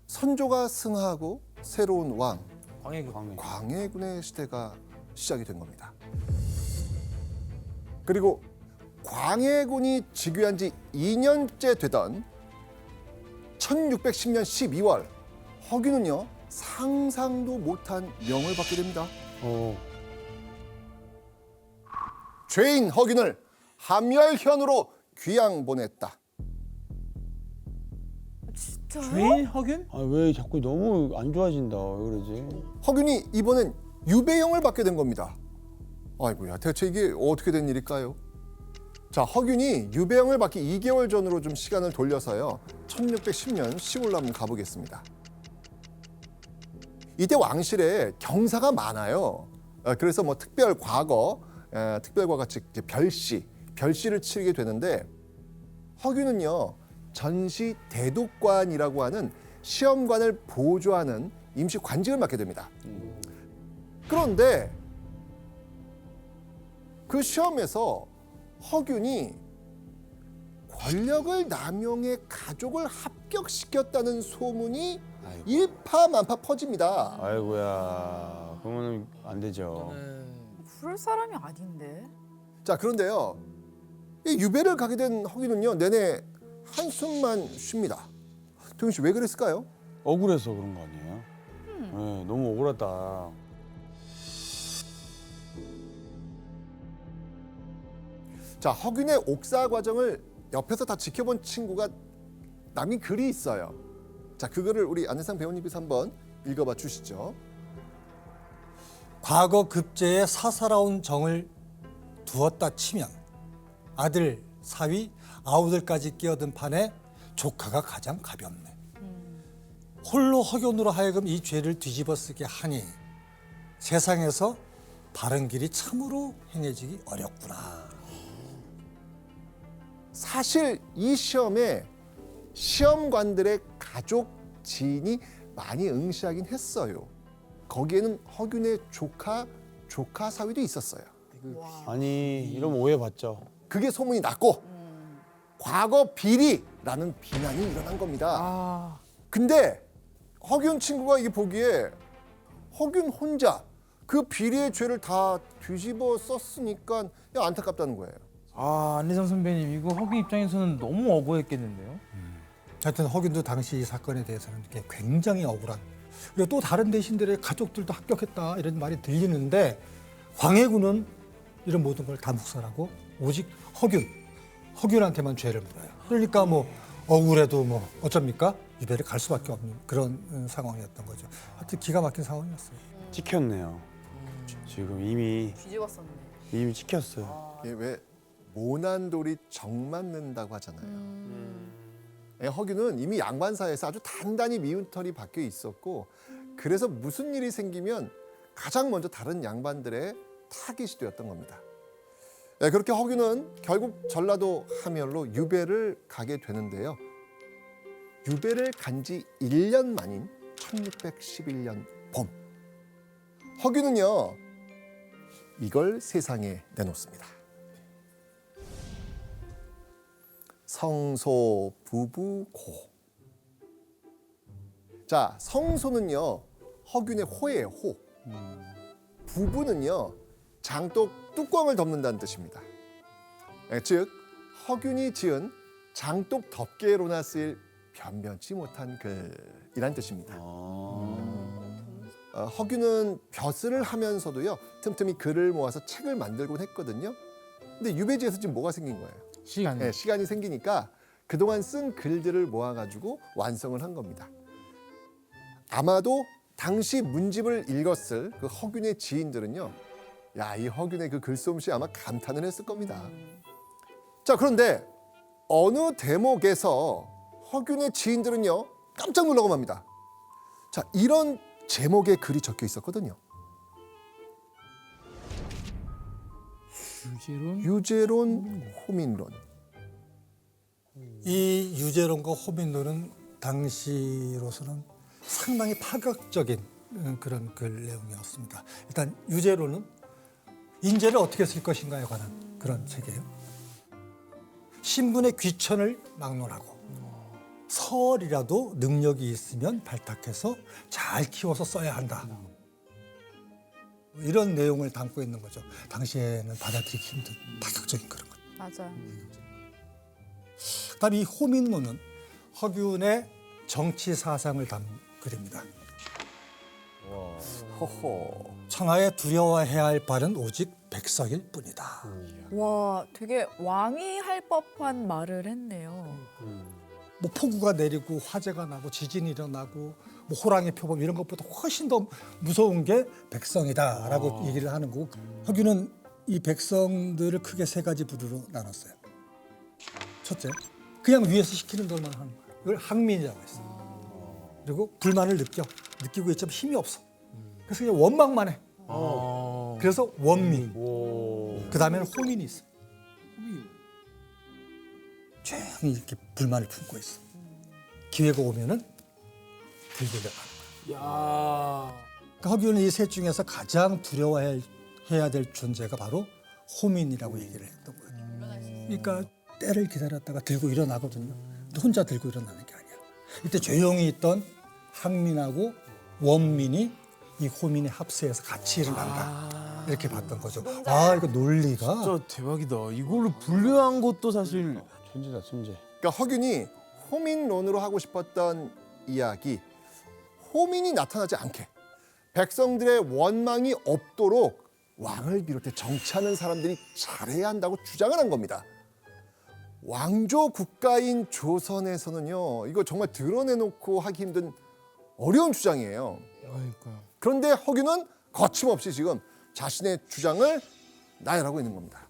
선조가 승하하고 새로운 왕 광해군. 광해군의 시대가 시작이 된 겁니다. 그리고 광해군이 즉위한 지 2년째 되던 1610년 12월 허균은요 상상도 못한 명을 받게 됩니다. 죄인 허균을 함열현으로 귀양 보냈다. 진짜요? 죄인 허균? 아, 왜 자꾸 너무 안 좋아진다. 왜 그러지? 허균이 이번엔 유배형을 받게 된 겁니다. 아이고야, 대체 이게 어떻게 된 일일까요? 자, 허균이 유배형을 받기 2개월 전으로 좀 시간을 돌려서요. 1610년 10월로 한번 가보겠습니다. 이때 왕실에 경사가 많아요. 그래서 뭐 특별 과거 즉 이제 별시를 치르게 되는데 허균은요 전시 대독관이라고 하는 시험관을 보조하는 임시 관직을 맡게 됩니다. 그런데 그 시험에서 허균이 권력을 남용해 가족을 합격시켰다는 소문이 일파만파 퍼집니다. 아이고야. 그러면 안 되죠. 그럴 사람이 아닌데. 자, 그런데요. 이 유배를 가게 된 허균은요. 내내 한숨만 쉽니다. 도영 씨 왜 그랬을까요? 억울해서 그런 거 아니에요? 네, 너무 억울하다. 자, 허균의 옥사 과정을 옆에서 다 지켜본 친구가 남긴 글이 있어요. 자, 그거를 우리 안혜상 배우님께서 한번 읽어봐 주시죠. 과거 급제에 사사로운 정을 두었다 치면 아들, 사위, 아우들까지 끼어든 판에 조카가 가장 가볍네. 홀로 허균으로 하여금 이 죄를 뒤집어 쓰게 하니 세상에서 바른 길이 참으로 행해지기 어렵구나. 사실 이 시험에 시험관들의 가족 지인이 많이 응시하긴 했어요. 거기에는 허균의 조카 사위도 있었어요. 아니, 이러면 오해받죠. 그게 소문이 났고 과거 비리라는 비난이 일어난 겁니다. 근데 허균 친구가 이게 보기에 허균 혼자 그 비리의 죄를 다 뒤집어 썼으니까 안타깝다는 거예요. 아, 안혜상 선배님 이거 허균 입장에서는 너무 억울했겠는데요? 하여튼 허균도 당시 이 사건에 대해서는 이렇게 굉장히 억울한. 그리고 또 다른 대신들의 가족들도 합격했다 이런 말이 광해군은 이런 모든 걸 다 묵살하고 오직 허균한테만 죄를 물어요. 그러니까 뭐 억울해도 뭐 어쩝니까? 유배를 갈 수밖에 없는 그런 상황이었던 거죠. 하여튼 기가 막힌 상황이었어요. 찍혔네요. 지금 이미 뒤집었었네. 찍혔어요. 이게 왜 모난 돌이 정 맞는다고 하잖아요. 허균은 이미 양반사에서 아주 단단히 미운 털이 박혀 있었고 그래서 무슨 일이 생기면 가장 먼저 다른 양반들의 타깃이 되었던 겁니다. 그렇게 허균은 결국 전라도 함열로 유배를 가게 되는데요. 유배를 간 지 1년 만인 1611년 봄. 허균은요. 이걸 세상에 내놓습니다. 성소 부부고. 자, 성소는요 허균의 호예요. 호. 부부는요 장독 뚜껑을 덮는다는 뜻입니다. 즉 허균이 지은 장독 덮개로나 쓰일 변변치 못한 글이란 뜻입니다. 허균은 벼슬을 하면서도요 틈틈이 글을 모아서 책을 만들곤 했거든요. 근데 유배지에서 지금 뭐가 생긴 거예요? 시간이 생기니까 그동안 쓴 글들을 모아가지고 완성을 한 겁니다. 아마도 당시 문집을 읽었을 그 허균의 지인들은요, 야, 이 허균의 그 글솜씨 아마 감탄을 했을 겁니다. 자, 그런데 어느 대목에서 허균의 지인들은요 깜짝 놀라고 맙니다. 자, 이런 제목의 글이 적혀 있었거든요. 유제론 호민론. 이 유제론과 호민론은 당시로서는 상당히 파격적인 그런 글 내용이었습니다. 일단 유제론은 인재를 어떻게 쓸 것인가에 관한 그런 책이에요. 신분의 귀천을 막론하고 서얼이라도 능력이 있으면 발탁해서 잘 키워서 써야 한다. 이런 내용을 담고 있는 거죠. 당시에는 받아들이기 힘든 파격적인 그런 것. 맞아요. 그다음 이 호민론은 허균의 정치 사상을 담은 글입니다. 허허. 청하에 두려워해야 할 바는 오직 백성일 뿐이다. 와, 되게 왕이 할 법한 말을 했네요. 뭐 폭우가 내리고 화재가 나고 지진이 일어나고 뭐 호랑이 표범 이런 것보다 훨씬 더 무서운 게 백성이다라고 얘기를 하는 거고 허균은 이 백성들을 크게 세 가지 부류로 나눴어요. 첫째, 그냥 위에서 시키는 대로만 하는 거예요. 이걸 항민이라고 했어요. 그리고 불만을 느끼고 있지만 힘이 없어. 그래서 그냥 원망만 해. 그래서 원민. 그 다음에는 호민이 있어. 조용히 이렇게 불만을 품고 있어. 기회가 오면은 들들려가는 거야. 그러니까 허균은 이 셋 중에서 가장 두려워해야 될 존재가 바로 호민이라고 얘기를 했던 거예요. 그러니까 때를 기다렸다가 들고 일어나거든요. 근데 혼자 들고 일어나는 게 아니야. 이때 조용히 있던 항민하고 원민이 이 호민의 합세해서 같이 일어난다. 이렇게 봤던 거죠. 아, 이거 논리가 진짜 대박이다. 이걸로 분류한 것도 사실 천재다 천재. 그러니까 허균이 호민론으로 하고 싶었던 이야기, 호민이 나타나지 않게 백성들의 원망이 없도록 왕을 비롯해 정치하는 사람들이 잘해야 한다고 주장을 한 겁니다. 왕조 국가인 조선에서는요, 이거 정말 드러내놓고 하기 힘든 어려운 주장이에요. 그러니까요. 그런데 허균은 거침없이 지금 자신의 주장을 나열하고 있는 겁니다.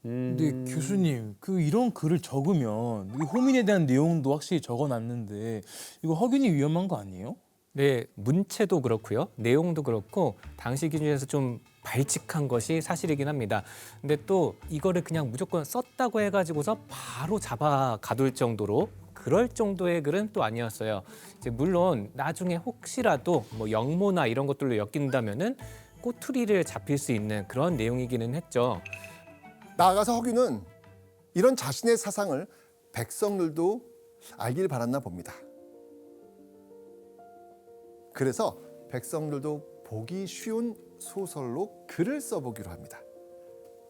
근데 교수님, 이런 글을 적으면 이 호민에 대한 내용도 확실히 적어놨는데 이거 허균이 위험한 거 아니에요? 네, 문체도 그렇고요. 내용도 그렇고 당시 기준에서 좀 발칙한 것이 사실이긴 합니다. 근데 또 이거를 그냥 무조건 썼다고 해가지고서 바로 잡아 가둘 정도로 그럴 정도의 글은 또 아니었어요. 이제 물론 나중에 혹시라도 뭐 영모나 이런 것들로 엮인다면은 꼬투리를 잡힐 수 있는 그런 내용이기는 했죠. 나아가서 허균은 이런 자신의 사상을 백성들도 알길 바랐나 봅니다. 그래서 백성들도 보기 쉬운 소설로 글을 써보기로 합니다.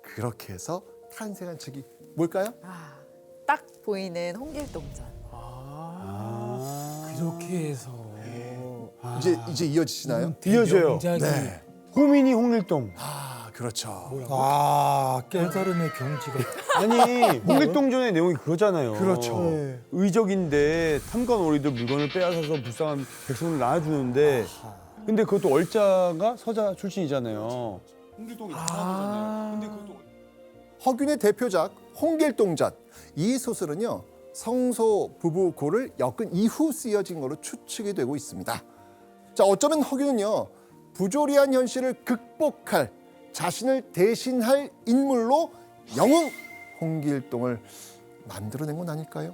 그렇게 해서 탄생한 책이 뭘까요? 아, 딱 보이는 홍길동전. 그렇게 해서 이제 이어지시나요? 이어져요. 명작이 네. 호민이 홍길동. 그렇죠. 아, 깨달음의 경지가 아니 홍길동전의 내용이 그거잖아요. 그렇죠. 의적인데 탐관오리들 물건을 빼앗아서 불쌍한 백성을 낳아주는데 근데 그것도 얼자가 서자 출신이잖아요. 홍길동이 낳아주잖아요. 근데 그것도 허균의 대표작 홍길동전. 이 소설은요, 성소 부부 고를 엮은 이후 쓰여진 것으로 추측이 되고 있습니다. 자, 어쩌면 허균은요, 부조리한 현실을 극복할 자신을 대신할 인물로 영웅 홍길동을 만들어낸 건 아닐까요?